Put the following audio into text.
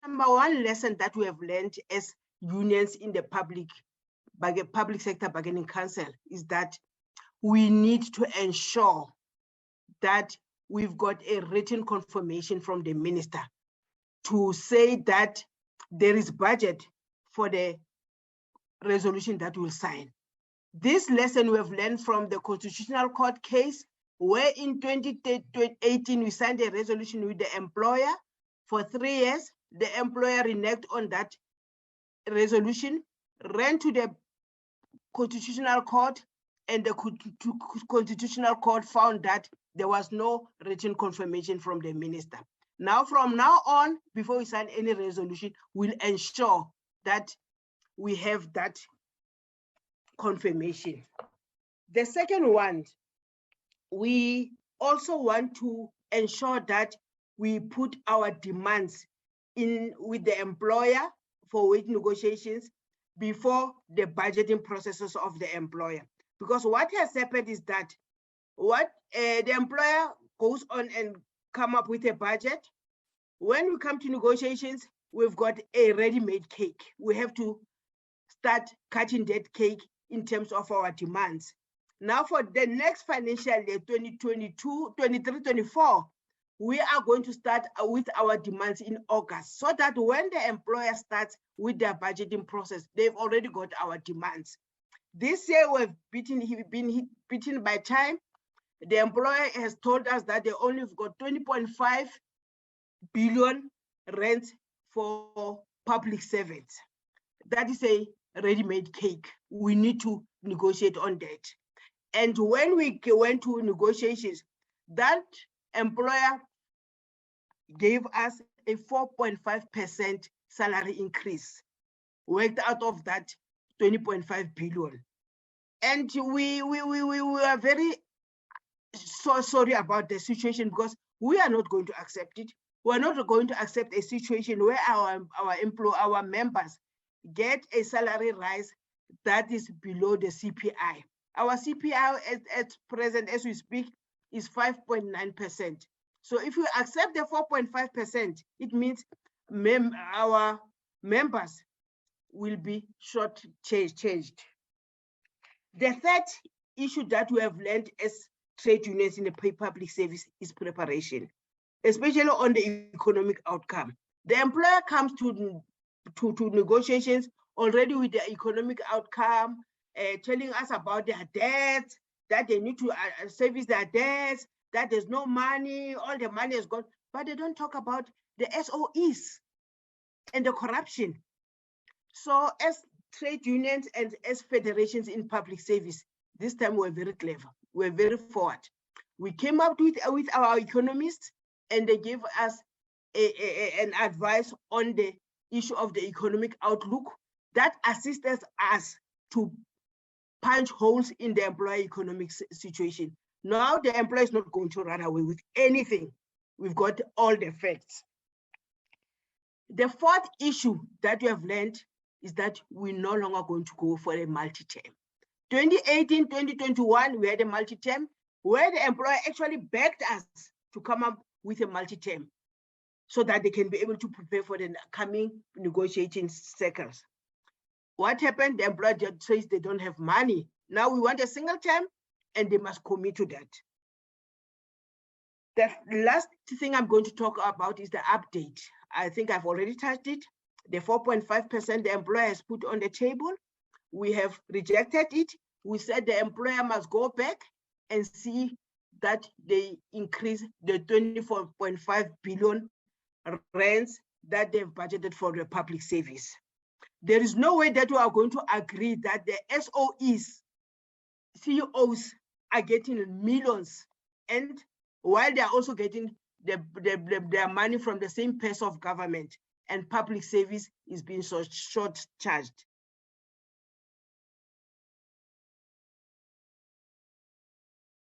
Number one lesson that we have learned as unions in the public sector bargaining council is that we need to ensure that we've got a written confirmation from the minister to say that there is budget for the resolution that we'll sign. This lesson we have learned from the Constitutional Court case, where in 2018 we signed a resolution with the employer for 3 years. The employer reneged on that resolution, ran to the Constitutional Court, and the Constitutional Court found that there was no written confirmation from the minister. Now, from now on, before we sign any resolution, we'll ensure that we have that confirmation. The second one, we also want to ensure that we put our demands in with the employer for wage negotiations before the budgeting processes of the employer. Because what has happened is that the employer goes on and come up with a budget. When we come to negotiations, we've got a ready-made cake. We have to start cutting that cake in terms of our demands. Now for the next financial year, 2022-23-24, we are going to start with our demands in August, so that when the employer starts with their budgeting process, they've already got our demands. This year we've been beaten by time. The employer has told us that they only got 20.5 billion rent for public servants. That is a ready-made cake. We need to negotiate on that. And when we went to negotiations, that employer gave us a 4.5% salary increase, worked out of that 20.5 billion. And we were very sorry about the situation, because we are not going to accept it. We're not going to accept a situation where our members get a salary rise that is below the CPI. Our CPI at present, as we speak, is 5.9%. So if we accept the 4.5%, it means our members will be short-changed. The third issue that we have learned as trade unions in the public service is preparation, especially on the economic outcome. The employer comes to negotiations already with the economic outcome, telling us about their debts, that they need to service their debts, that there's no money, all the money is gone, but they don't talk about the SOEs and the corruption. So as trade unions and as federations in public service, this time we're very clever, we're very forward. We came up with our economists, and they gave us an advice on the issue of the economic outlook that assisted us to punch holes in the employer economic situation. Now the employer is not going to run away with anything. We've got all the facts. The fourth issue that we have learned is that we're no longer going to go for a multi-term. 2018, 2021, we had a multi-term where the employer actually begged us to come up with a multi-term so that they can be able to prepare for the coming negotiating cycles. What happened? The employer just says they don't have money. Now we want a single term, and they must commit to that. The last thing I'm going to talk about is the update. I think I've already touched it. The 4.5% the employer has put on the table, we have rejected it. We said the employer must go back and see that they increase the 24.5 billion rents that they've budgeted for the public service. There is no way that we are going to agree that the SOEs, CEOs are getting millions, and while they're also getting their money from the same purse of government, and public service is being so short-charged.